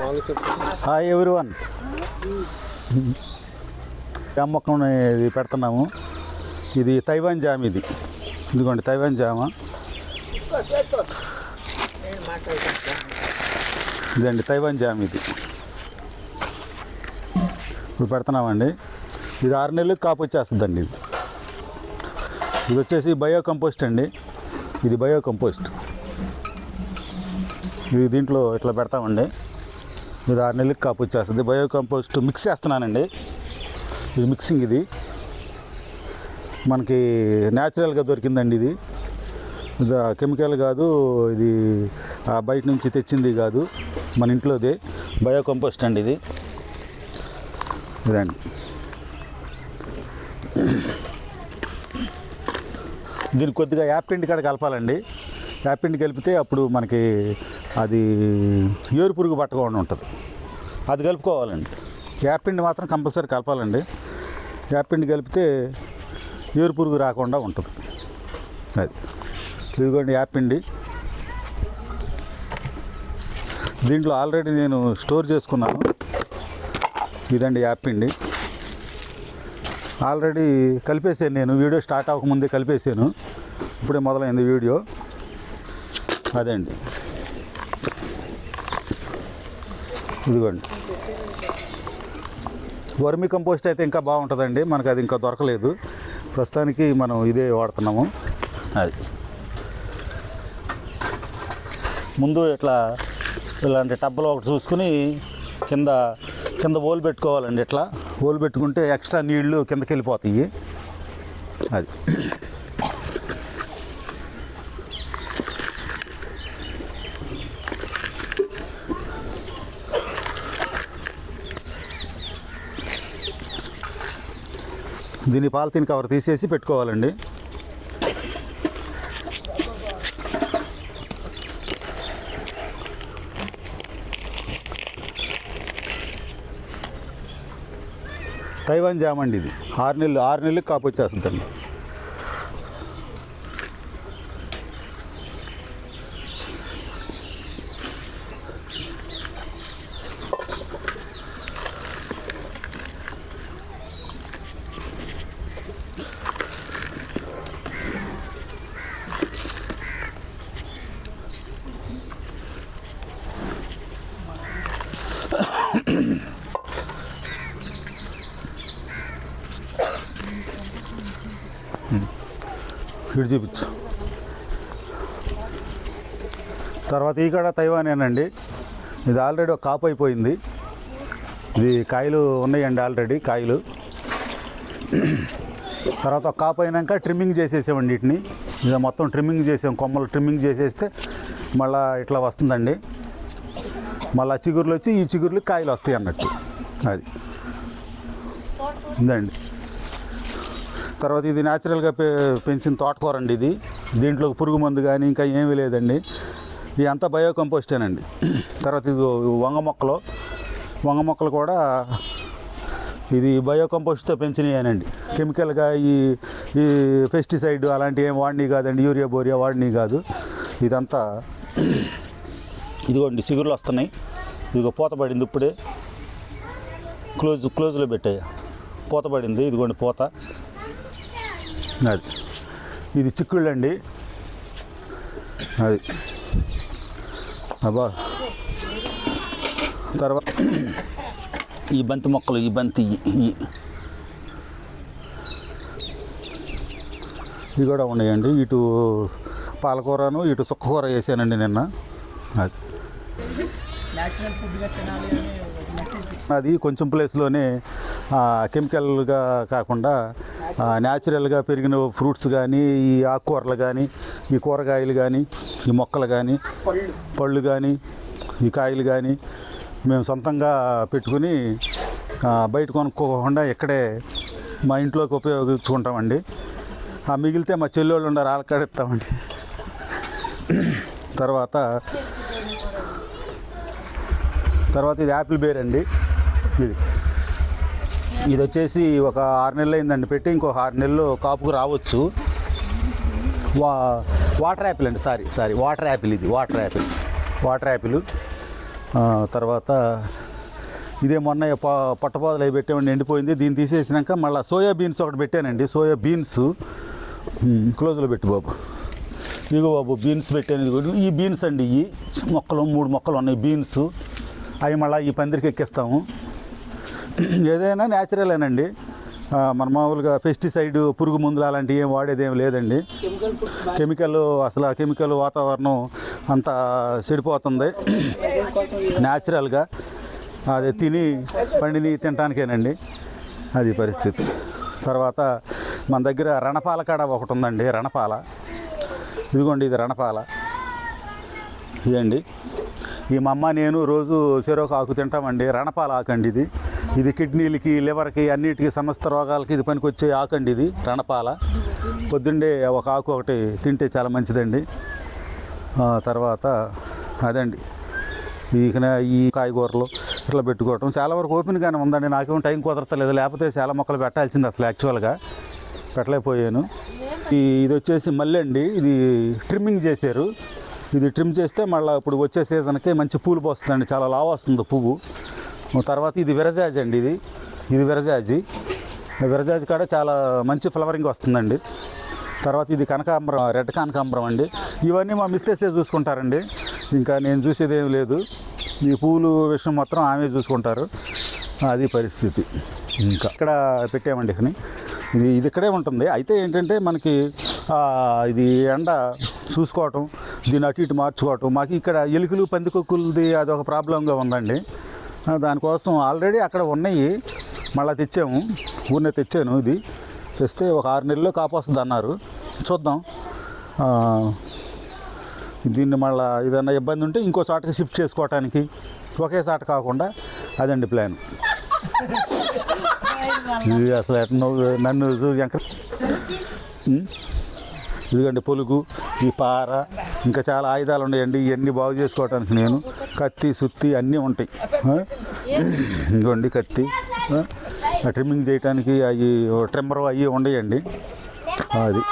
Hi everyone. జామ మొక్కని ఇది పెడుతున్నాము. ఇది తైవాన్ జామ. ఇదిగోండి తైవాన్ జామ. ఇదండి తైవాన్ జామ. ఇప్పుడు పెడుతున్నామండి. ఇది 6 నెలలకు కాపు వచ్చేస్తుందండి. ఇది వచ్చేసి బయో కంపోస్ట్ అండి. ఇది బయో కంపోస్ట్. ఇది దీంట్లో ఇట్లా పెడతామండి. ఇది 6 నెలలకు కాపు వచ్చేస్తుంది. బయో కంపోస్ట్ మిక్స్ చేస్తున్నానండి. ఇది మిక్సింగ్. ఇది మనకి న్యాచురల్గా దొరికిందండి. ఇది కెమికల్ కాదు. ఇది బయట నుంచి తెచ్చింది కాదు, మన ఇంట్లోదే బయో కంపోస్ట్ అండి. ఇది ఇదండి. దీన్ని కొద్దిగా యాప్పిండి కాడ కలపాలండి. యాప్పిండి కలిపితే అప్పుడు మనకి అది ఏరు పురుగు పట్టకుండా ఉంటుంది. అది కలుపుకోవాలండి. యాప్పిండి మాత్రం కంపల్సరీ కలపాలండి. యాప్పిండి కలిపితే ఏరు పురుగు రాకుండా ఉంటుంది. అది ఇదిగోండి యాప్పిండి. దీంట్లో ఆల్రెడీ నేను స్టోర్ చేసుకున్నాను. ఇదండి యాప్పిండి. ఆల్రెడీ కలిపేసాను నేను. వీడియో స్టార్ట్ అవ్వకముందే కలిపేసాను. ఇప్పుడే మొదలైంది వీడియో. అదండి ఇదిగోండి. వర్మి కంపోస్ట్ అయితే ఇంకా బాగుంటుందండి. మనకు అది ఇంకా దొరకలేదు. ప్రస్తుతానికి మనం ఇదే వాడుతున్నాము. అది ముందు ఇలాంటి టబ్బలో ఒకటి చూసుకుని కింద ఓలు పెట్టుకోవాలండి. ఇట్లా ఓలు పెట్టుకుంటే ఎక్స్ట్రా నీళ్లు కిందకి వెళ్ళిపోతాయి. అది దీన్ని పాలిథీన్ కవర్ తీసేసి పెట్టుకోవాలండి. తైవాన్ జామ అండి. ఇది 6 నెలలకు కాపు వచ్చేస్తుందండి. ఇటు చూపించు. తర్వాత ఈ కాడ తైవానేనండి. ఇది ఆల్రెడీ ఒక కాపు అయిపోయింది. ఇది కాయలు ఉన్నాయండి ఆల్రెడీ కాయలు. తర్వాత ఒక కాపు అయినాక ట్రిమ్మింగ్ చేసేసామండి. వీటిని ఇది మొత్తం ట్రిమ్మింగ్ చేసాం. కొమ్మలు ట్రిమ్మింగ్ చేసేస్తే మళ్ళీ ఇట్లా వస్తుందండి. మళ్ళీ చిగురులు వచ్చి ఈ చిగురులు కాయలు వస్తాయి అన్నట్టు. అది ఉందండి. తర్వాత ఇది న్యాచురల్గా పెంచిన తోటకూర అండి. ఇది దీంట్లో పురుగు మందు కానీ ఇంకా ఏమీ లేదండి. ఇది అంతా బయో కంపోస్టేనండి. తర్వాత ఇది వంగ మొక్కలు కూడా ఇది బయో కంపోస్ట్తో పెంచినాయనండి. కెమికల్గా ఈ పెస్టిసైడ్ అలాంటివి ఏం వాడినవి కాదండి. యూరియా బోరియా వాడినవి కాదు. ఇదంతా ఇదిగోండి చిగురులు వస్తున్నాయి. ఇదిగో పూత పడింది. ఇప్పుడే క్లోజ్లో పెట్టాయి. పూత పడింది. ఇదిగోండి పూత. అది ఇది చిక్కుళ్ళు అండి. అది అబ్బా. తర్వాత ఈ బంతి మొక్కలు, ఈ బంతి ఇవి కూడా ఉన్నాయండి. ఇటు పాలకూరను ఇటు సుక్కకూర వేసానండి నిన్న. అది కొంచెం ప్లేస్లోనే కెమికల్గా కాకుండా న్యాచురల్గా పెరిగిన ఫ్రూట్స్ కానీ, ఈ ఆకుకూరలు కానీ, ఈ కూరగాయలు కానీ, ఈ మొక్కలు కానీ, పళ్ళు కానీ, ఈ కాయలు కానీ మేము సొంతంగా పెట్టుకుని బయట కొనుక్కోకుండా ఇక్కడే మా ఇంట్లోకి ఉపయోగించుకుంటామండి. మిగిలితే మా చెల్లెళ్ళు ఉన్నారు, వాళ్ళకాడ ఇస్తామండి. తర్వాత ఇది యాపిల్ బేర్ అండి. ఇది వచ్చేసి ఒక 6 నెలలు అయిందండి పెట్టి. ఇంకో 6 నెలలు కాపుకు రావచ్చు. వాటర్ యాపిల్ అండి. Sorry water Apple. ఇది వాటర్ యాపిల్. తర్వాత ఇదే మొన్న పట్టపోదలు అవి పెట్టామండి, ఎండిపోయింది. దీన్ని తీసేసినాక మళ్ళీ సోయా బీన్స్ ఒకటి పెట్టానండి. సోయా బీన్స్ క్లోజ్లో పెట్టు బాబు. ఇగో బాబు బీన్స్ పెట్టాను. ఈ బీన్స్ అండి, ఈ మొక్కలు 3 మొక్కలు ఉన్నాయి బీన్స్. అవి మళ్ళీ ఈ పందిరికి ఎక్కిస్తాము. ఏదైనా న్యాచురలేనండి, మన మామూలుగా పెస్టిసైడ్ పురుగు మందులు అలాంటివి ఏం వాడేదేం లేదండి. అసలు ఆ కెమికల్ వాతావరణం అంతా చెడిపోతుంది. న్యాచురల్గా అది తిని పండిని తినడానికేనండి, అది పరిస్థితి. తర్వాత మన దగ్గర రణపాల కాడ ఒకటి ఉందండి, రణపాల. ఇదిగోండి, ఇది రణపాల. ఇదండి, ఈ మా అమ్మ నేను రోజు చెరోకు ఆకు తింటామండి. రణపాల ఆకండి ఇది. ఇది కిడ్నీలకి, లివర్కి, అన్నిటికీ సమస్త రోగాలకి ఇది పనికొచ్చే ఆకండి ఇది రణపాల. పొద్దున్నే ఒక ఆకు ఒకటి తింటే చాలా మంచిదండి. తర్వాత అదండి, ఈ కాయగూరలు ఇట్లా పెట్టుకోవటం చాలా వరకు ఓపెన్గానే ఉందండి. నాకేమో టైం కుదరతలేదు, లేకపోతే చాలా మొక్కలు పెట్టాల్సింది అసలు. యాక్చువల్గా పెట్టలేకపోయాను. ఇది వచ్చేసి మళ్ళీ అండి, ఇది ట్రిమ్మింగ్ చేశారు. ఇది ట్రిమ్ చేస్తే మళ్ళీ ఇప్పుడు వచ్చే సీజన్కి మంచి పూలు పోస్తుందండి, చాలా లావు వస్తుంది పువ్వు. తర్వాత ఇది విరజాజి అండి, ఇది విరజాజి కాడ చాలా మంచి ఫ్లవరింగ్ వస్తుందండి. తర్వాత ఇది కనకాంబరం, రెడ్ కనకాంబరం అండి. ఇవన్నీ మా మిస్సెసే చూసుకుంటారండి, ఇంకా నేను చూసేది ఏం లేదు. ఈ పూలు విషయం మాత్రం ఆమె చూసుకుంటారు, అది పరిస్థితి. ఇంకా ఇక్కడ పెట్టామండి. ఇది ఇక్కడే ఉంటుంది. అయితే ఏంటంటే మనకి ఇది ఎండ చూసుకోవటం, దీన్ని అటు ఇటు మార్చుకోవటం. మాకు ఇక్కడ ఎలుకలు పందికొక్కులది అదొక ప్రాబ్లంగా ఉందండి. దానికోసం ఆల్రెడీ అక్కడ ఉన్నాయి, మళ్ళీ తెచ్చాము. ఊరినే తెచ్చాను. ఇది తెస్తే ఒక 6 నెలల్లో కాపొస్తుంది అన్నారు. చూద్దాం. దీన్ని మళ్ళీ ఏదైనా ఇబ్బంది ఉంటే ఇంకో చోటకి షిఫ్ట్ చేసుకోవటానికి, ఒకే చోట కాకుండా, అదండి ప్లాన్. ఇది అసలు నన్ను ఇదిగండి పొలుగు, ఈ పార, ఇంకా చాలా ఆయుధాలు ఉన్నాయండి. ఇవన్నీ బాగు చేసుకోవటానికి నేను కత్తి, సుత్తి అన్నీ ఉంటాయి. ఇదిగోండి కత్తి, ట్రిమ్మింగ్ చేయడానికి అవి ట్రిమ్మర్ అవి ఉండయండి. అది